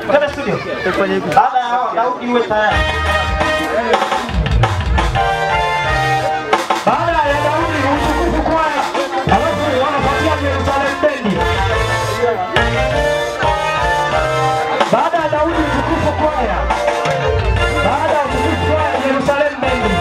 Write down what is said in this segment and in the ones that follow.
Kama studio. Baada ya Daudi uwe tayari. Baada ya Daudi utukufu kwaya. Alafu wanapatia Yerusalemu bendi. Baada ya Daudi utukufu kwaya. Baada ya utukufu kwaya Yerusalemu bendi.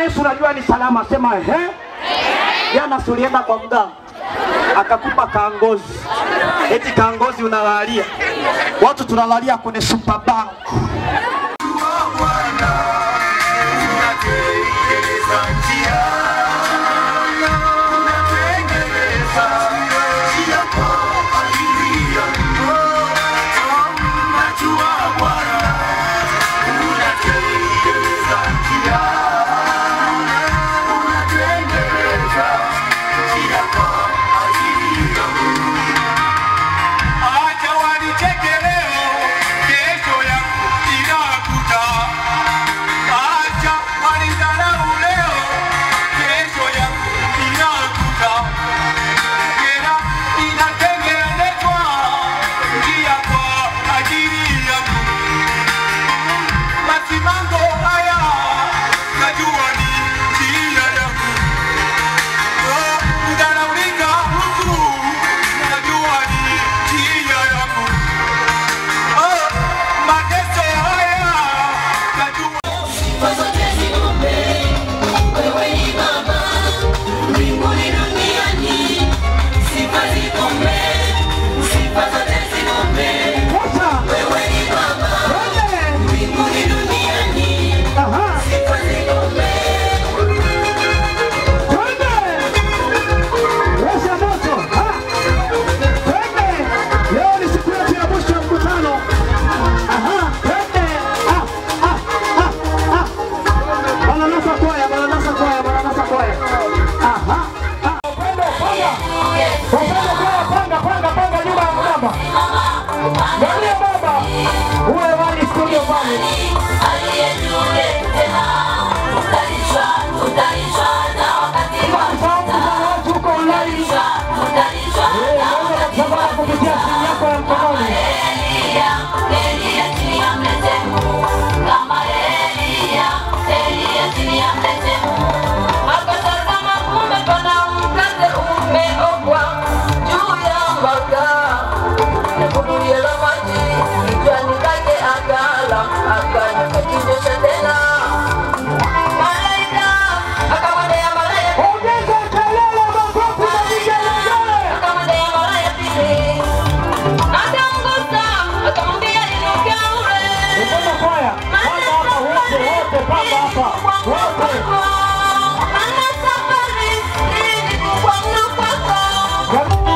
Yesu unajua ni salama, sema ehe. Jana tulienda kwa mganga akakupa kaangozi. Eti kaangozi unalalia. Watu tunalalia kwenye super bank.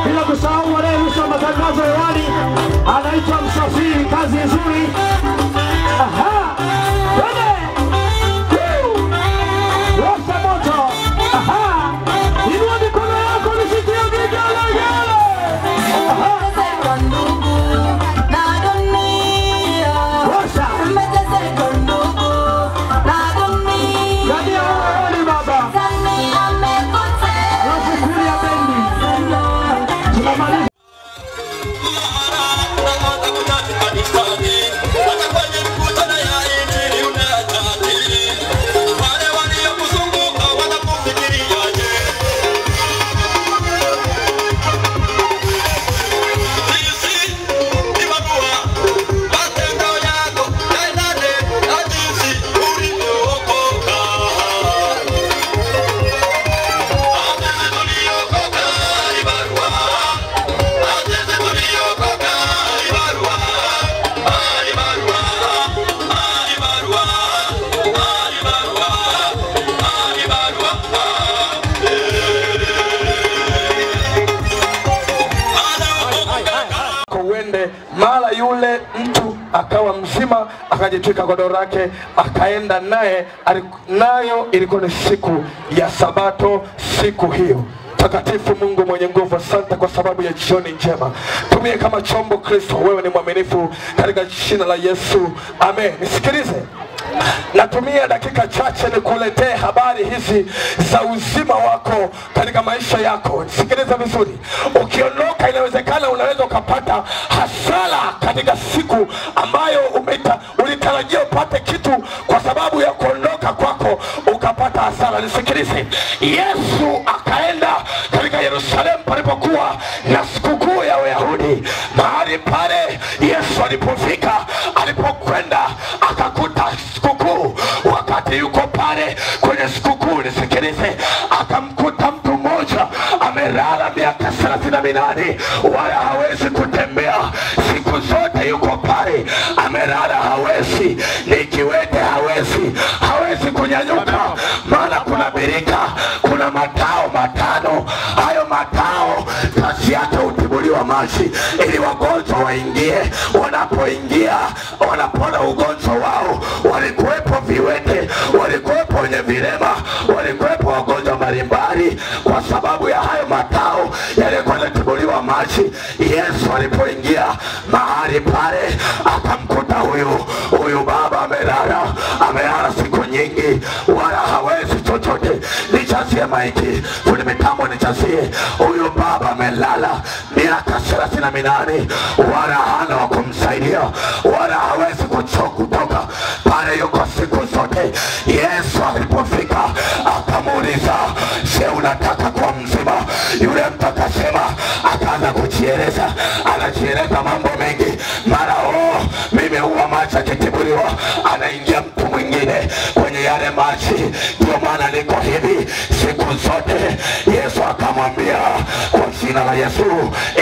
Bila kusahau wale mwisho matangazo hewani anaitwa Msafiri, kazi nzuri. Aha. Twende. Washa moto. Aha. Inua mikono yako nisikie vigelegele. Aha. Mara yule mtu akawa mzima, akajitwika godoro lake akaenda naye. Nayo ilikuwa ni siku ya Sabato. Siku hiyo takatifu, Mungu mwenye nguvu, asante kwa sababu ya jioni njema. Tumie kama chombo Kristo, wewe ni mwaminifu, katika jina la Yesu, amen. Nisikilize, natumia dakika chache nikuletee habari hizi za uzima wako katika maisha yako. Sikiliza vizuri. Ukiondoka, inawezekana unaweza ukapata hasara katika siku ambayo ulitarajia upate kitu, kwa sababu ya kuondoka kwako ukapata hasara. Nisikilize, Yesu akaenda katika Yerusalemu palipokuwa na sikukuu ya Wayahudi. Mahali pale Yesu alipofika, alipokwenda akakuta sikukuu. Wakati yuko pale kwenye sikukuu minane, wala hawezi kutembea. Siku zote yuko pale amelala, hawezi. Ni kiwete, hawezi kunyanyuka, maana kuna birika, kuna matao matano. Hayo matao kazi yake utibuliwa maji ili wagonjwa waingie. Wanapoingia wanapona ugonjwa wao. Walikuwepo viwete, walikuwepo wenye vilema, walikuwepo wagonjwa mbalimbali. Kwa sababu ya hayo matao yalikuwa yanatibuliwa maji, Yesu alipoingia mahali pale akamkuta huyu baba amelala siku nyingi, wala hawezi chochote. Nichazie maiki, kuna mitambo nichazie. Huyu baba amelala miaka 38, wala hana wa kumsaidia, wala hawezi kutoka pale, yuko siku zote. Yesu alipofika akamuuliza, je, unataka kuwa mzima? Yule mtu akasema, akaanza kujieleza, anajieleza mambo mengi. Mara mimi huwa maji akitibuliwa, anaingia mtu mwingine kwenye yale maji, ndio maana niko hivi siku zote. Yesu akamwambia, kwa jina la Yesu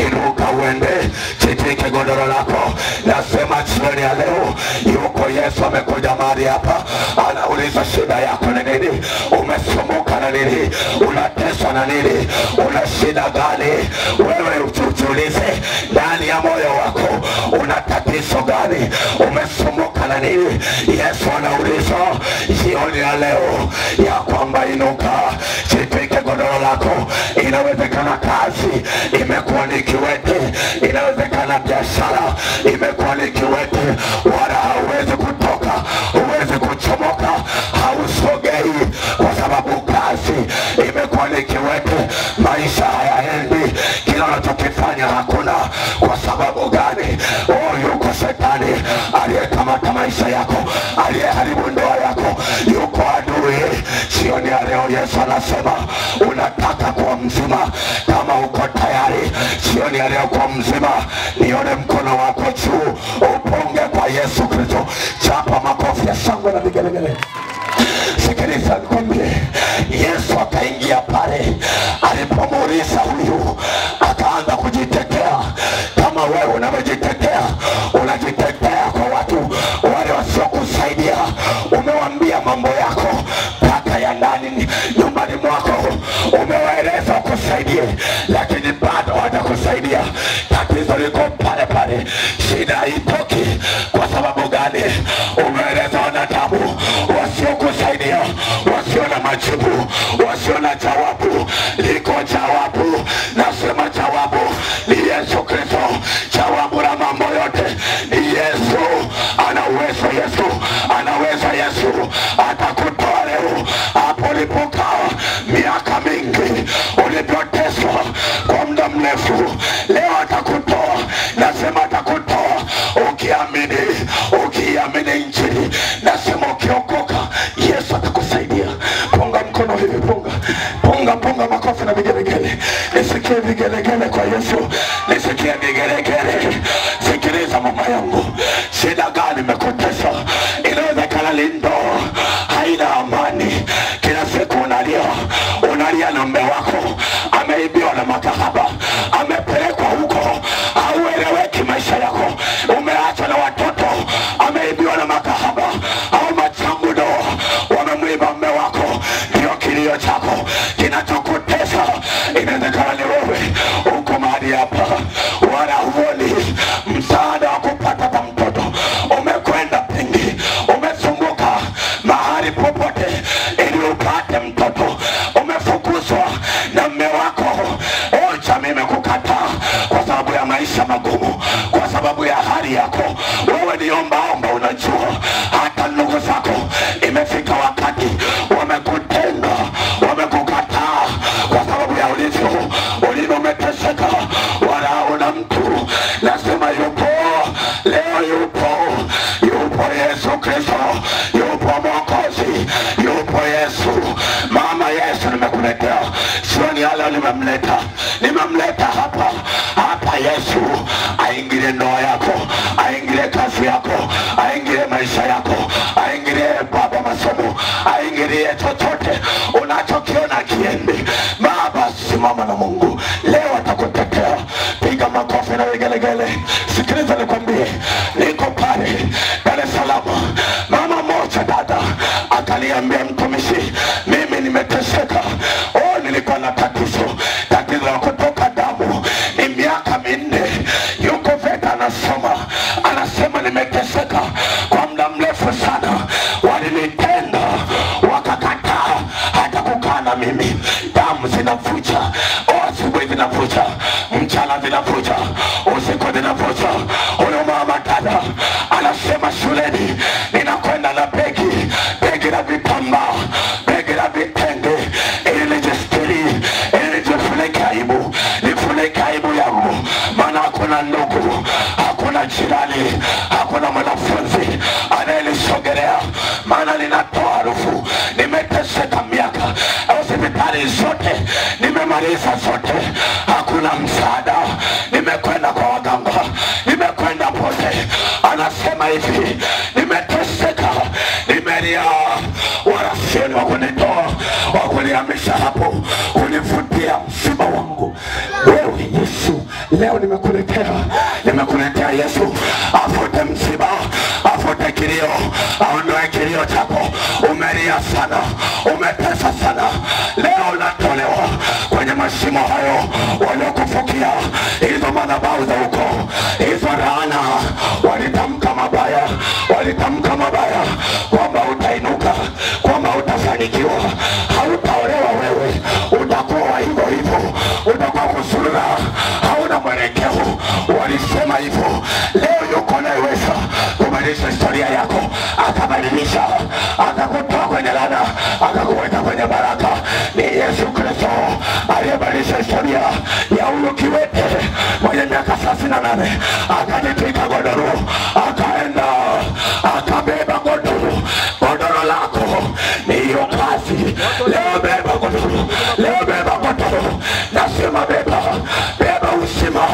inuka uende, jitwike godoro lako. Nasema jioni ya leo yuko Yesu amekuja mahali hapa, anauliza shida yako ni nini? Umesumbuka na nini? Unateswa na nini? Una shida gani? Wewe ujiulize ndani ya moyo wako, una tatizo gani? Umesumbuka na nini? Yesu anauliza jioni ya leo ya kwamba inuka, jitwike godoro lako. Inawezekana kazi imekuwa ni kiwete, inawezekana biashara imekuwa ni kiwete, wala hauwezi kutoka, huwezi kuchomoka, hausogei kwa sababu kazi imekuwa ni kiwete. Maisha hayaendi, kila unachokifanya hakuna. Kwa sababu gani? Yuko shetani aliyekamata maisha yako, aliyeharibu ndoa yako, yuko adui. Jioni ya leo Yesu anasema, unataka kuwa mzima? Kama uko tayari jioni ya leo kuwa mzima, nione mkono wako juu, uponge kwa Yesu Kristo. Chapa makofi ya shangwe na vigelegele. Sikiliza nikwambie, Yesu akaingia pale, alipomuuliza huyu, akaanza kujitetea. Kama wewe unavyojitetea, unajitetea kwa watu wale wasiokusaidia. Umewambia mambo yako mpaka ya ndani nyumbani mwako, umewaeleza kusaidie, lakini bado hawatakusaidia. Tatizo liko pale pale, shida haitoki. Kwa sababu gani? Umeeleza wanadamu wasiokusaidia, wasio na majibu, wasio na jawabu. Liko jawabu, nasema jawabu ni Yesu Kristo. Jawabu la mambo yote ni Yesu. Ana uwezo Yesu, anaweza Yesu. Atakutoa leo hapo ulipokaa miaka mingi, ulipoteswa kwa muda mrefu. Leo atakutoa, nasema atakutoa. Ukiamini Injili, nasema ukiokoka, Yesu atakusaidia. Punga mkono hivi, punga makofi na vigelegele. Nisikie vigelegele kwa Yesu, nisikie vigelegele. Sikiliza mama yangu, shida gani imekutesa? Inawezekana lindo haina amani, kila siku unalia na mume wako ameibiwa na makahaba, amepelekwa huko, haueleweki maisha yako. Umeachwa na watoto, ameibiwa na makahaba, au machambudo wamemwiba mume wako. Ndio kilio chako kinachokutesa. Inawezekana ni wewe uko mahali hapa, wala huoni msaada wa kupata kwa mtoto. Umekwenda pengi, umesumbuka mahali popote ili upate mtoto. Umefukuzwa na mume wako, jamii imekukataa kwa sababu ya maisha magumu, kwa sababu ya hali yako. Wewe ni ombaomba, unajua hata ndugu zako imefika wakati wamekutenga, wamekukataa kwa sababu ya ulivyo umeteseka, wala una mtu. Nasema yupo leo, yupo Yesu Kristo, yupo Mwokozi, yupo Yesu. Mama Yesu nimekuletea, sioni hala nimemleta hapa Yesu. Aingilie ndoa yako, aingilie kazi yako, aingilie maisha yako, aingilie baba masomo, aingilie chochote unachokiona kiende. Baba, simama na Mungu leo, atakutetea. vigelegele. Sikiliza nikwambie, niko pale Dar es Salaam, mama moja dada akaniambia, mtumishi, mimi nimeteseka. Nilikuwa na tatizo la kutoka damu, ni miaka 4, yuko VETA anasema nimeteseka kwa muda mrefu sana. Walinitenda, wakakataa hata kukaa na mimi. Damu zinavuja, asubuhi zinavuja, mchana zinavuja, usiku zinavuja. Huyo mama dada anasema, shuleni ninakwenda na begi la vitambaa, begi la vitenge, nifunike aibu yangu, maana hakuna ndugu, hakuna jirani, hakuna mwanafunzi anayenisogelea, maana ninatoa harufu. Nimeteseka miaka, hospitali zote nimemaliza zote, hakuna msaada. Nimekwenda kwa waganga, nimekwenda pote. Anasema hivi, nimeteseka, nimelia, wala sioni wa kunitoa, wa kunihamisha hapo, univutia msiba wangu. Wewe Yesu, leo nimekuletea Yesu, afute msiba, afute kilio, aondoe kilio chako. Umelia sana, umetesa sana, leo unatolewa kwenye mashimo hayo waliokufukia. Hizo madhabahu za huko, hizo laana, walitamka mabaya kwamba utainuka, kwamba utafanikiwa, hautaolewa wewe, utakuwa hivyo, utakuwa kusurura, hauna mwelekeo. Walisema hivyo. Leo yuko anayeweza kubadilisha historia yako, akabadilisha, akakutoa kwenye laana, akakuweka kwenye baraka. Ni Yesu Kristo aliyebadilisha historia ya huyo kiwete mwenye miaka 38. Akajitwika godoro, akaenda akabeba godoro lako. Ni hiyo kazi. Leo beba godoro, leo beba godoro. Nasema beba uzima,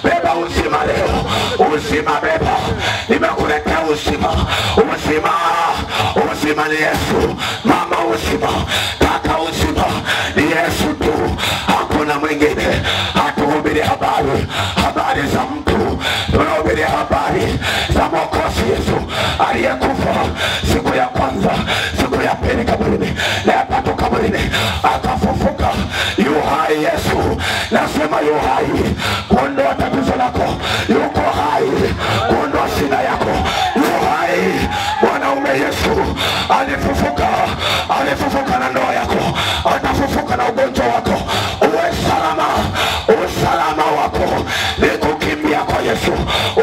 beba uzima leo, uzima beba. Nimekuletea uzima ni Yesu. Mama uzima, kaka uzima, ni Yesu tu, hakuna mwingine. Hatuhubiri habari za mtu, tunahubiri habari za Mwokozi Yesu aliyekufa siku ya kwanza, siku ya pili kaburini, na ya tatu kaburini, akafufuka. Yu hai Yesu, nasema yu hai kuondoa tatizo lako, yuko hai kuondoa shida yako, yu hai. Mwanaume Yesu alifufuka na ndoa yako, atafufuka na ugonjwa wako. Uwe usalama wako ni kukimbia kwa Yesu.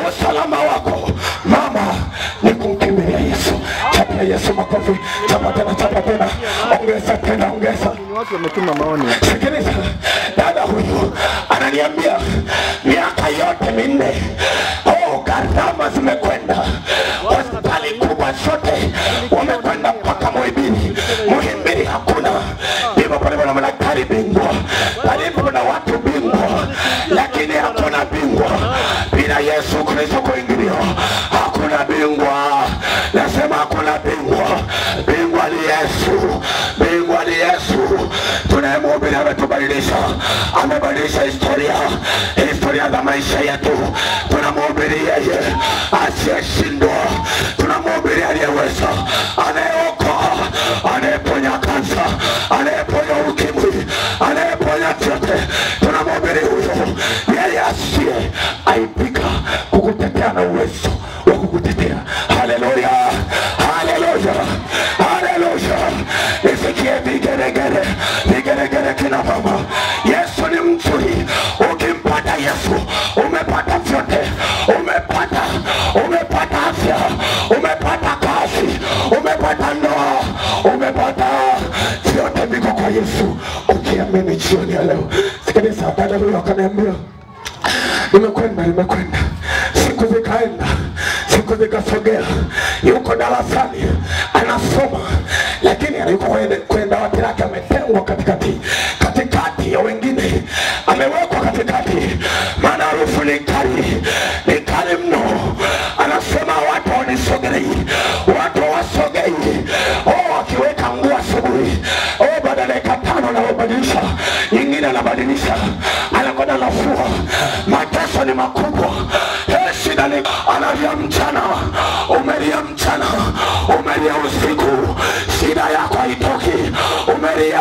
Usalama wako mama ni kumkimbilia Yesu. Chapa Yesu makofi, chapa tena, ongeza. Watu wametuma maoni. Sikiliza, dada huyu ananiambia miaka yote 4, gharama zimekwenda, hospitali kubwa zote wamekwenda mpaka Muhimbili hakuna. Ndipo palipo na madaktari bingwa, palipo na watu bingwa, lakini hakuna bingwa bila Yesu Kristo kuingilia. Hakuna bingwa, nasema hakuna bingwa. Bingwa ni Yesu, bingwa ni Yesu. Tunayemhubiri ametubadilisha, amebadilisha historia za maisha yetu. Tunamhubiri yeye asiyeshindwa, tunamhubiri aliyeweza, anayeokoa, anayeponya kansa, anayeponya ukimwi, anayeponya yote. Tunamhubiri huyo, yeye asiye aipika kukutetea na uwezo wa kukutetea. Haleluya, haleluya, haleluya. Nisikie vigeregere kina mama. Yesu ni mzuri. Ukimpata Yesu umepata vyote. Umepata afya, umepata kazi, umepata ndoa, umepata vyote viko kwa Yesu. Ukiamini jioni ya leo. Sikiliza, dada huyo akaniambia, nimekwenda, siku zikaenda, siku zikasogea, yuko darasani anasoma, lakini alikuwa kwenda wapi lake ametengwa katikati ya wengine, amewekwa katikati, maana harufu ni kali mno. Anasema watu wanisogelei, watu wasogei. Akiweka nguo asubuhi, badala ya 5 anabadilisha, nyingine anabadilisha, anakwenda nafua. Mateso ni makubwa, umelia usiku, shida yako haitoki, umelia.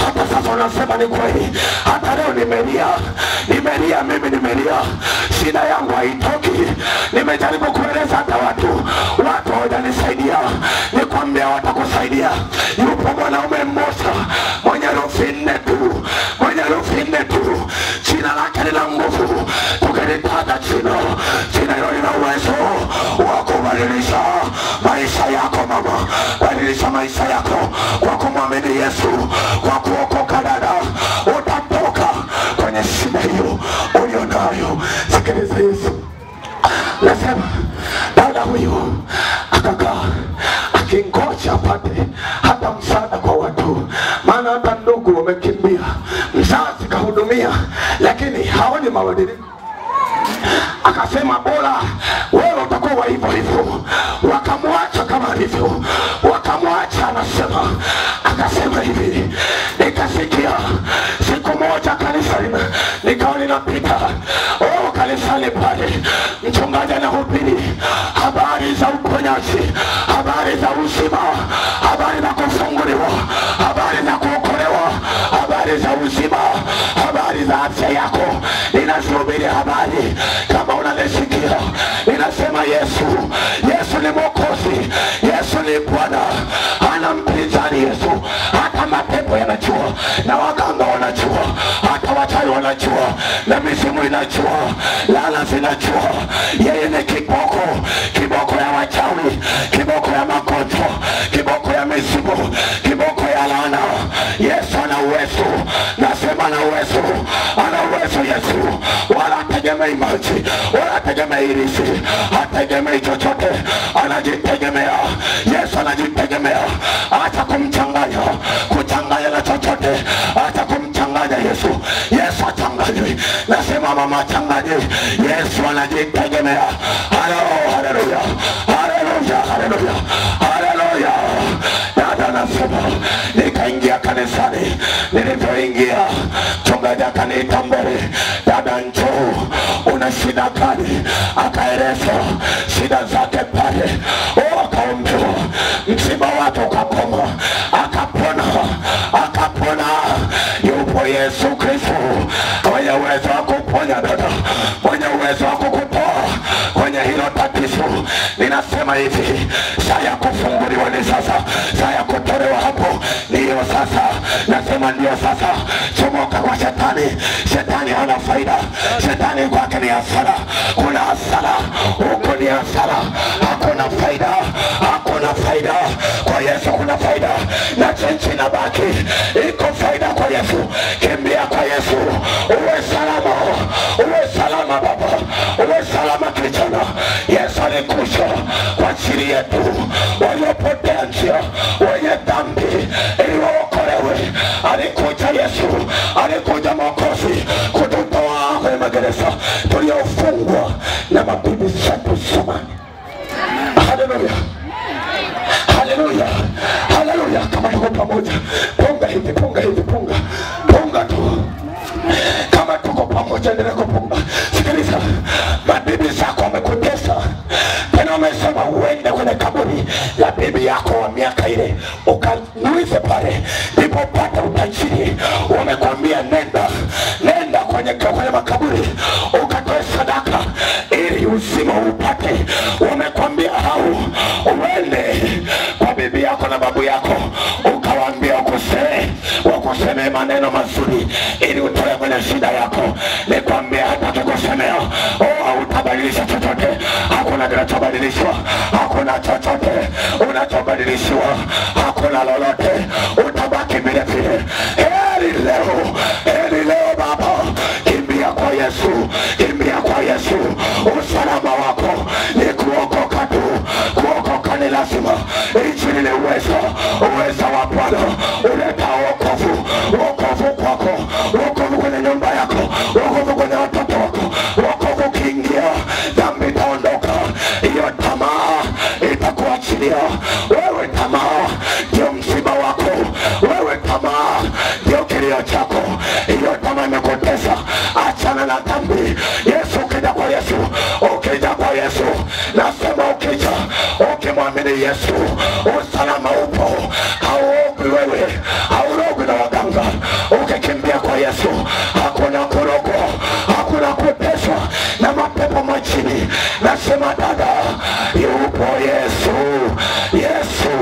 Hata sasa unasema ni kweli, hata leo nimelia, mimi nimelia, shida yangu haitoki. Nimejaribu kueleza hata watu hawajanisaidia. Nikwambia watakusaidia. Yupo mwanaume mmoja mwenye herufi 4 tu, jina lake lina nguvu. Tukilitaja jina hilo lina uwezo wa kubadilisha maisha yako mama, badilisha maisha yako kwa kumwamini Yesu, kwa kuokoka dada, utatoka kwenye shida hiyo ulionayo. Sikiliza Yesu. Nasema dada huyu akakaa akingoja apate hata msaada kwa watu, maana hata ndugu wamekimbia, mzazi kahudumia, lakini haoni mabadiliko. Akasema bora wewe utakuwa hivyo hivyo. Wakamwacha kama alivyo, wakamwacha. Akasema hivi, nikasikia siku moja kanisa nikawa linapita kanisani pale, mchungaji anahubiri habari za uponyaji, habari za uzima, habari za kufunguliwa, habari za kuokolewa, habari za uzima, habari za afya yako. Ninasubiri habari kama unanisikia. Ninasema Yesu ni Mwokozi, Yesu ni Bwana, hana mpinzani Yesu. Hata mapepo yanajua, na waganga wanajua, hata wachawi wanajua, na mizimu inajua, laana zinajua. Yeye ni kiboko ya wachawi, kiboko ya magonjwa, kiboko ya mizimu, kiboko ya laana. Yesu ana uwezo. Nasema ana uwezo Yesu. Wala hategemei maji, wala hategemei irisi, hategemei chochote, anajitegemea. Yesu anajitegemea. Acha kuchanganya na chochote, acha kumchanganya Yesu. Yesu achanganywi. Nasema mama achanganywi. Yesu anajitegemea. Haleluya. Dada nasema nikaingia kanisani. Nilipoingia mchungaji akaniita mbele, dada njoo, una shida gani? Akaeleza shida zake pale. Akaombewa, msiba wake ukakoma, akapona. Yupo Yesu Kristo mwenye uwezo wa kuponya dada, mwenye uwezo wa kukutoa kwenye hilo tatizo. Ninasema hivi, saa ya kufunguliwa ni sasa, saa ya kutolewa hapo ndiyo sasa. Nasema ndiyo sasa. Chomoka kwa shetani hana faida, shetani kwake ni hasara. Kuna hasara huko, ni hasara, hakuna faida. Kwa Yesu kuna faida, na chenchi na baki iko faida kwa Yesu. Kimbia kwa Yesu, uwe salama baba, uwe salama kijana. Yesu alikuja kwa ajili yetu waliopotea njia, wenye dhambi, ili waokolewe. Alikuja Yesu, alikuja Mwokozi kututoa kwenye magereza tuliofungwa na mabibi zetu zamani. Haleluya. Kama tuko pamoja, punga tu. Kama tuko pamoja, endelea kupunga. Sikiliza, mabibi zako wamekutesa, tena wamesema uende kwenye kaburi la bibi yako wa miaka ile ukanuize pale ndipo upate utajiri. Wamekwambia nenda kwenye makaburi ukatoe sadaka ili uzima upate. Wamekwambia uende kwa bibi yako na babu yako ukawaambia wakuseme maneno mazuri ili utoe kwenye shida yako. Nikwambia hata kukusemea utabadilisha chochote. Hakuna kinachobadilishwa, hakuna chochote unachobadilishiwa, hakuna lolote. Utabaki vile vile. Heri leo baba, kimbia kwa Yesu. Usalama wako ni kuokoka tu. Kuokoka ni lazima. Injili ni uwezo wa Bwana uleta wokovu kwako, wokovu kwenye nyumba yako, wokovu kwenye watoto wako, wokovu ukiingia dhambi itaondoka. Hiyo tamaa itakuachilia. Wewe tamaa ndio msiba wako, wewe tamaa ndio kilio chako. Hiyo tamaa imekutesa. Achana na dhambi. Ukija kwa Yesu, nasema ukimwamini ukimwamini Yesu, usalama upo. Hauogwi wewe, haurogwi na waganga. Ukikimbia kwa Yesu, hakuna kurogwa, hakuna kupeswa na mapepo majini. Nasema dada, yupo Yesu, Yesu,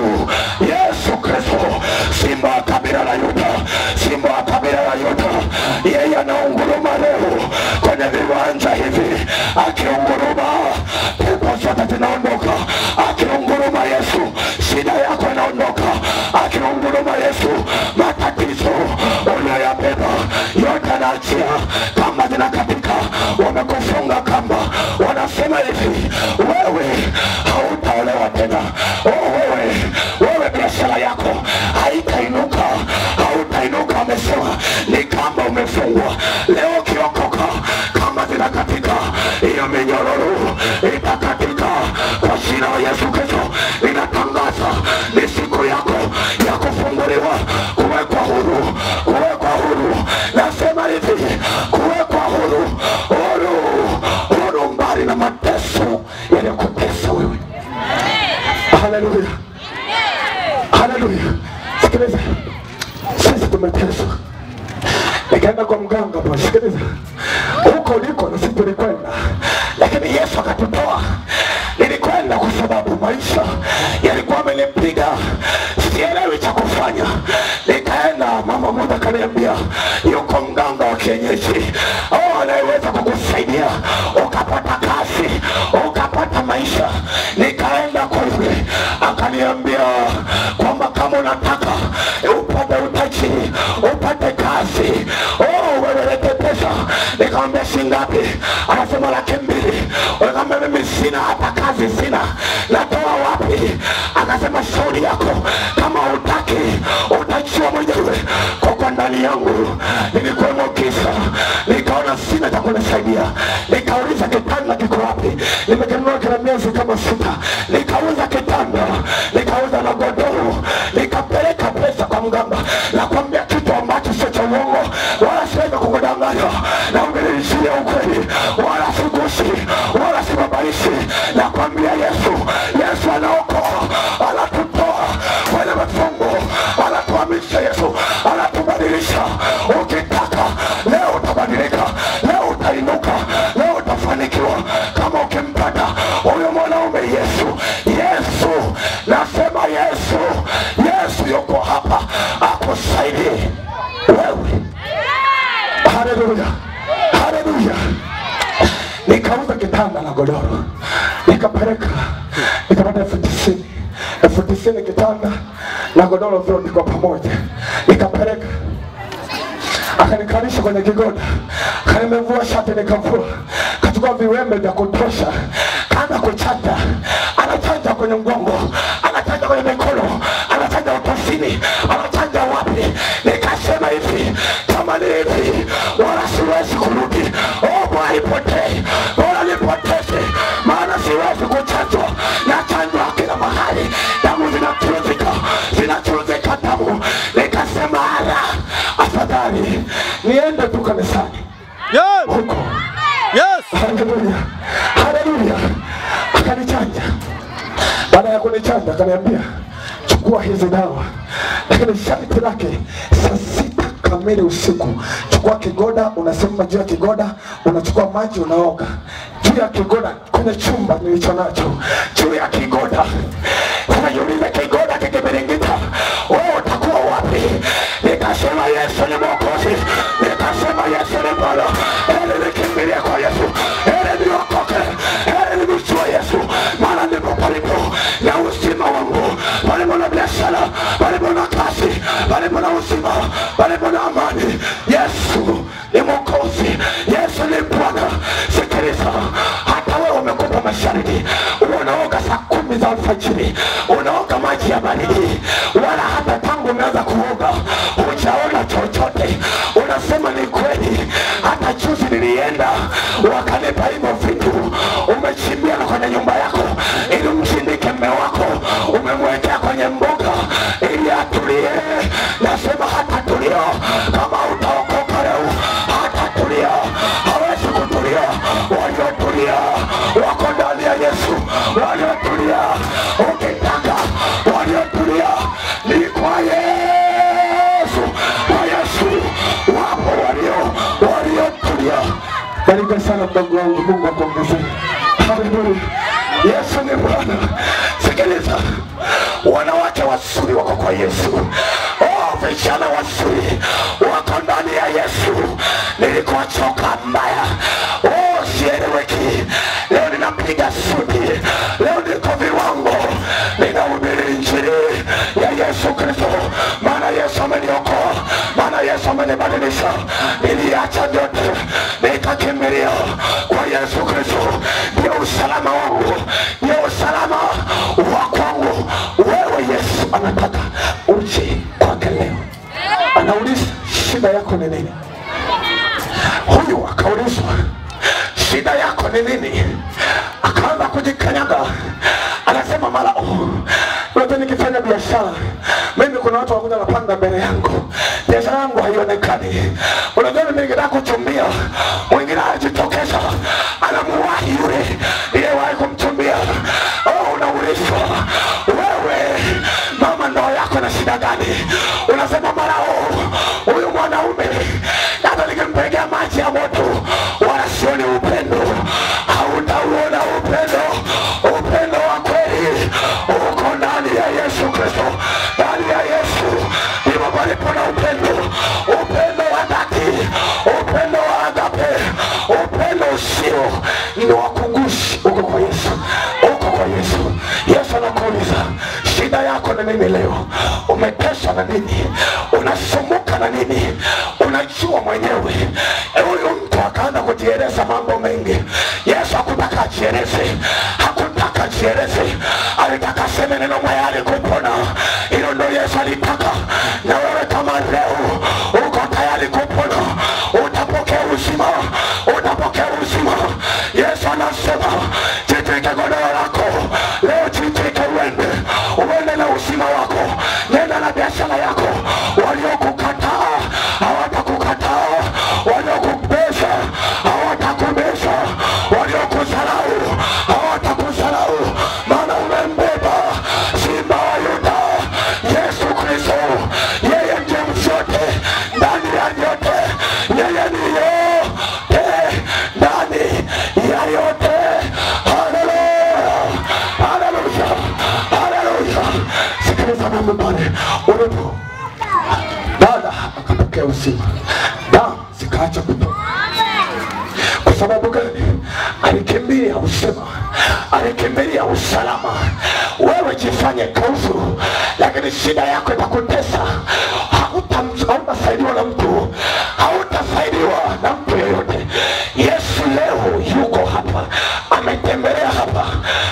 Yesu Kristo, simba kabila la Yuda, simba kabila la Yuda. Yeye anaunguruma leo kwenye viwanja hivi, akiunguruma pepo zote zinaondoka. Akiunguruma Yesu, shida yako inaondoka. Akiunguruma Yesu, matatizo unayoyabeba yote anaachia. Kama zinakatika, wamekufunga kamba, wanasema hivi, wewe hautaolewa tena. Wewe biashara yako haitainuka, hautainuka. Amesema ni kamba umefungwa. Leo kiokoka, kama zinakatika, hiyo minyororo itakatika kwa jina la Yesu Kristo. Ninatangaza ni siku yako ya kufunguliwa, kuwekwa huru, kuwekwa huru. Nasema hivi, kuwekwa huru, huru, huru mbali na mateso yanayokutesa wewe. Haleluya, haleluya. Sikiliza, sisi tumeteswa. Nikaenda kwa mganga hapo, sikiliza, huko uliko na sisi tulikwenda, lakini Yesu akatutoa. Nilikwenda kwa sababu maisha yalikuwa amenipiga, sielewi cha kufanya. Nikaenda, mama mmoja akaniambia yuko mganga wa kienyeji, anayeweza kukusaidia ukapata kazi, ukapata maisha. Nikaenda kwa yule, akaniambia kwamba kama unataka upate utajiri, upate kazi, wewe lete pesa. Nikamwambia shingapi? Anasema 200,000. Nikamwambia mimi sina hata kazi, sina, natoa wapi? Akasema shauri yako, kama utaki utachiwa mwenyewe. Kwa ndani yangu nilikuwa mokisa, nikaona sina cha kunisaidia. Nikauliza kitanda kiko wapi? Nimekenunua kila miezi kama 6. Nikauza kitanda, nikauza na godoro, nikapeleka pesa kwa mganga. Nakwambia kitu ambacho sio cha uongo, wala siwezi kukudanganya, na ungenishia ukweli, wala sigushi, wala sibabaishi. Nakwambia Yesu, Yesu anaokoa, anatutoa kwenye mafungo, anatuhamisha. Yesu anatubadilisha. Ukitaka leo utabadilika, leo utainuka, leo utafanikiwa kama ukimpata huyo mwanaume Yesu. Yesu, nasema Yesu, Yesu yuko hapa akusaidie wewe. Haleluya, haleluya. Nikauza kitanda na godoro, nikapeleka, nikapata 90,000 kitanda na godoro vyote kwa pamoja. Nikapeleka, akanikalisha kwenye kigoda, kanimevua shati nikavua, kachukua viwembe vya kutosha, kaanza kuchanja. Anachanja kwenye mgongo, anachanja kwenye mikono, anachanja utosini, anachanja wapi? Nikasema hivi, kama ni hivi, wala siwezi kurudi. Bwana ipotee, bora nipoteze, maana siwezi kuchanjwa. Nachanjwa kila mahali, damu zinachuruzika damu. Nikasema afadhali niende tu kanisani. Yes. Huko. Yes. Haleluya, haleluya. Akanichanja. Baada ya kunichanja akaniambia chukua hizi dawa, lakini sharti lake saa 6 kamili usiku. Chukua kigoda, unasimama juu ya kigoda, unachukua maji unaoga juu ya kigoda kwenye chumba nilicho nacho, juu ya kigoda. Unajiuliza kigoda kikibiringita, wewe utakuwa wapi? Nikasema Yesu ni Mwokozi, nikasema Yesu ni Bwana. Ele nikimbilia kwa Yesu, ele niokoke, ele nimjue Yesu, maana ndipo palipo na uzima wangu, palipo na biashara, palipo na kazi, palipo na uzima, palipo na amani. Yesu ni Mwokozi, Yesu ni Bwana. Sikiliza, hata wewe umekupa masharti, unaoga saa 10 za alfajiri, unaoga maji ya baridi, wala hata tangu umeanza kuoga hujaona chochote. Unasema ni kweli, hata juzi nilienda wakanipa hivyo vitu. Umechimbia na kwenye nyumba yako ili mshindike mume wako, umemwekea kwenye mboga ili atulie. Nasema hata tulia, kama utaokoka leo hata tulia, hawezi kutulia. Waliotulia wako ndani ya Yesu, waliotulia ukitaka mdogo wangu, Mungu akuongezee. Haleluya. Yesu ni Bwana. Sikiliza, wanawake wazuri wako kwa Yesu. Vijana wazuri wako ndani ya Yesu. Nilikuwa choka mbaya, sieleweki. Leo ninapiga suti, leo niko viwango, ninahubiri injili ya Yesu Kristo. Maana Yesu ameniokoa, maana Yesu amenibadilisha. Niliacha vyote nikakimbilia kwa Yesu Kristo. Ndio usalama wangu, ndio usalama wa kwangu. Wewe Yesu anataka uje kwake leo. Anauliza shida yako ni nini? Huyu akaulizwa shida yako ni nini? Akaanza kujikanyaga. Anasema mara unajua nikifanya biashara, mimi kuna watu wakuja napanga mbele yangu, biashara yangu haionekani. Unajua mimi nikitaka kuchumbia, mwingine anajitokeza anamuwahi yule niyewahi kumchumbia. Unaulizwa wewe mama, ndoa yako na shida gani? Unasema mara huyu mwanaume hata nikimpelekea maji ya moto wala sioni upendo. Hautauona upendo. Upendo wa kweli uko ndani ya Yesu Kristo. Ndani ya Yesu ndipo palipo na upendo. Upendo wa dhati, upendo wa agape, upendo usio ni wa kugushi. Uko kwa Yesu, uko kwa Yesu. Yesu anakuuliza shida yako ni nini leo? Umeteswa na nini? Unasumbuka na nini? Unajua mwenyewe. Huyu mtu akaanza kujieleza mambo mengi. Yesu hakutaka ajieleze, hakutaka ajieleze, alitaka sema neno moja alikupona. Hilo ndio Yesu alitaka. Na wewe kama leo uko tayari kupona, utapokea uzima, utapokea uzima. Yesu anasema jitwike godoro lako leo, jitwike uende na uzima wako. Nenda na biashara yako. Waliokukataa hawatakukataa, waliokubeza hawatakubeza, waliokusalau hawatakusalau, maana umembeba Simba wa Yuda, Yesu Kristo. Yeye ndiye mzote ndani ya yote, yeye ni yote ndani ya yote. Haleluya, haleluya, haleluya. Sikiliza mambo pale ulipo. Dada akapokea uzima, damu zikaacha kutoka. Kwa sababu gani? Alikimbilia uzima, alikimbilia usalama. Wewe jifanye kauzu, lakini shida yako itakutesa. Hautasaidiwa na mtu, hautasaidiwa na mtu yeyote. Yesu leo yuko hapa, ametembelea hapa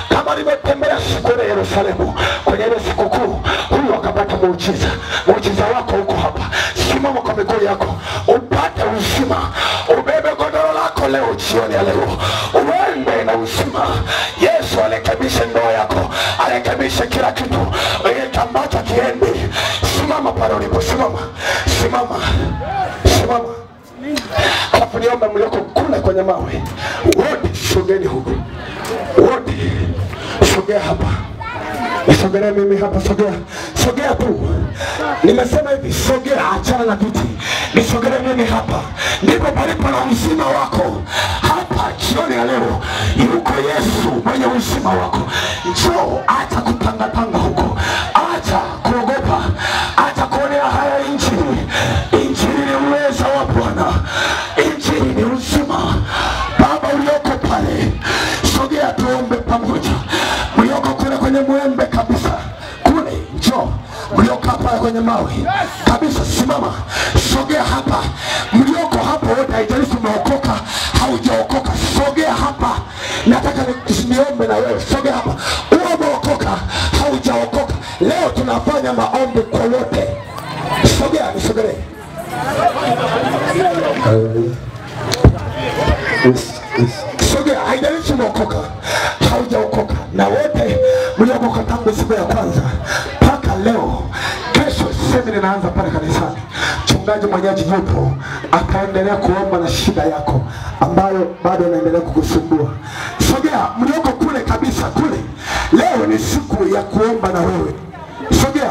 kama alivyotembelea siku ile Yerusalemu kwenye ile sikukuu. Huyu akapata muujiza. Muujiza wako uko hapa. Simama kwa miguu yako upate uzima. Ubebe godoro lako leo, jioni ya leo, uende na uzima. Yesu arekebishe ndoa yako, arekebishe kila kitu ambacho kiendi. Simama pale ulipo, simama, simama, simama. Alafu niombe mlioko kule kwenye mawe wote sogeni huku, wote sogea hapa. Nisogelee mimi hapa, sogea. Sogea tu. Nimesema hivi, sogea, achana na viti. Nisogelee mimi hapa. Ndipo palipo na uzima wako. Hapa jioni ya leo yuko Yesu mwenye uzima wako. Njoo, acha kutangatanga huko. Acha kuogopa. Acha kuonea haya injili. Injili ni uweza wa Bwana. Injili ni uzima. Baba ulioko pale, sogea tuombe pamoja. Mlioko kule kwenye mwembe kabisa kule, njoo. Mlioko hapa kwenye mawe kabisa, simama, sogea hapa. Mlioko hapa wote, haijalishi umeokoka haujaokoka, sogea hapa. Nataka niombe na wewe, sogea hapa. Umeokoka haujaokoka, leo tunafanya maombi kwa wote. Sogea, nisogelee. Sogea, haijalishi umeokoka haujaokoka, na wote mliokoka tangu siku ya kwanza mpaka leo. Kesho semina inaanza pale kanisani. Mchungaji mwenyeji yupo, ataendelea kuomba na shida yako ambayo bado inaendelea kukusumbua. Sogea, mlioko kule kabisa kule, leo ni siku ya kuomba na wewe. Sogea,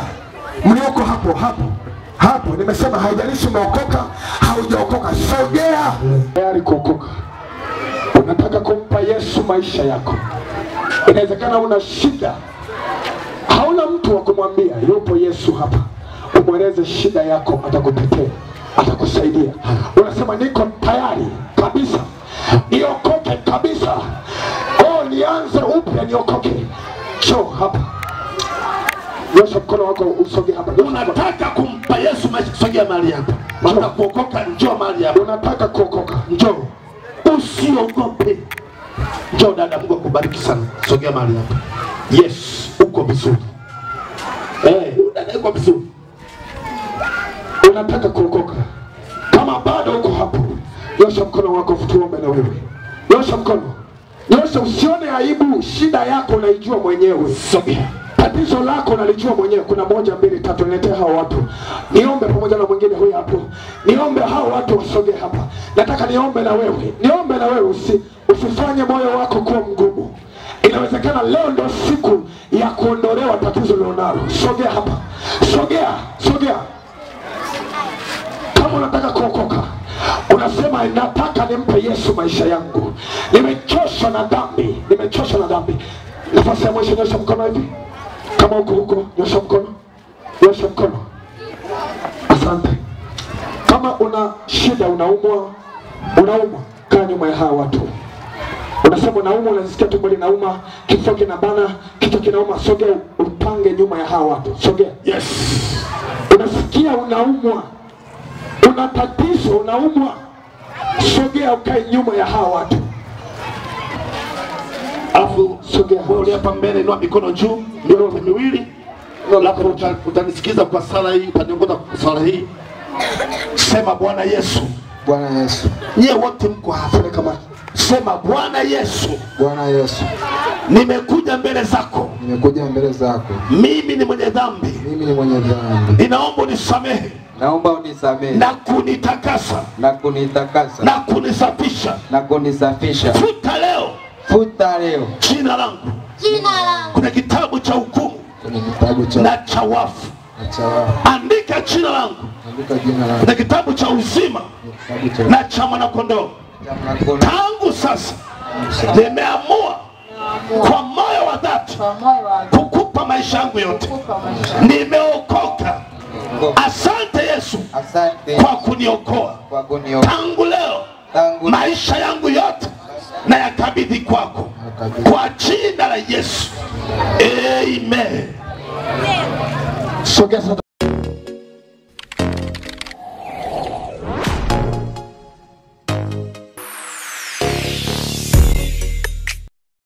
mlioko hapo hapo hapo. Nimesema haijalishi umeokoka haujaokoka, sogea. Tayari kuokoka, unataka kumpa Yesu maisha yako, inawezekana una shida, hauna mtu wa kumwambia, yupo Yesu hapa. Umweleze shida yako, atakutetea, atakusaidia. Unasema niko tayari kabisa, niokoke kabisa. Nianze upya, niokoke. Njoo hapa. Nyosha mkono wako usogee hapa. Unataka kumpa Yesu maisha, sogea mahali hapa. Unataka kuokoka, njoo mahali hapa. Unataka kuokoka, njoo. Usiogope. Njoo dada, Mungu akubariki sana. Sogea mahali hapa. Yes, uko vizuri. Dada uko vizuri. Unataka kuokoka. Kama bado uko hapo, nyosha mkono wako, tuombe na wewe. Nyosha mkono. Nyosha, usione aibu. Shida yako unaijua mwenyewe. Sogea. Tatizo lako unalijua mwenyewe. Kuna 1, 2, 3. Niletee hao watu. Niombe pamoja na mwingine huyu hapo. Niombe hao watu wasogee hapa. Nataka niombe na wewe. Niombe na wewe, usifanye moyo wako kuwa mgumu. Inawezekana leo ndio siku ya kuondolewa tatizo lilonalo. Sogea hapa. Sogea. Kama unataka kuokoka, unasema nataka nimpe Yesu maisha yangu. Nimechoshwa na dhambi. Nafasi ya mwisho, nyosha mkono hivi. Kama huko, nyosha mkono. Asante. Kama una shida, unaumwa, kaa nyuma ya hawa watu. Unasema unaumwa, unasikia tumbo linauma, kifua kinabana, kichwa kinauma, sogea upange nyuma ya hawa watu. Sogea. Yes. Unasikia unaumwa, una tatizo, unaumwa, sogea ukae nyuma ya hawa watu. Alafu sogea wewe hapa mbele, inua mikono juu, yote miwili. Alafu utanisikiza kwa sala hii, utaniongoza kwa sala hii. Sema Bwana Yesu. Bwana Yesu. Nyie wote mko hapa kama sema Bwana Yesu. Bwana Yesu. Nimekuja mbele zako. Mimi ni mwenye dhambi. Ninaomba unisamehe. Na kunitakasa. Na kunisafisha. Futa leo. Jina langu. Kuna kitabu cha hukumu. Na cha wafu. Andika jina langu. Kuna kitabu cha uzima. Na cha mwanakondoo. Tangu sasa nimeamua kwa moyo wa dhati kukupa maisha yangu yote. Nimeokoka. Asante Yesu kwa kuniokoa. Tangu leo maisha yangu yote na yakabidhi kwako, kwa jina la Yesu. Amen.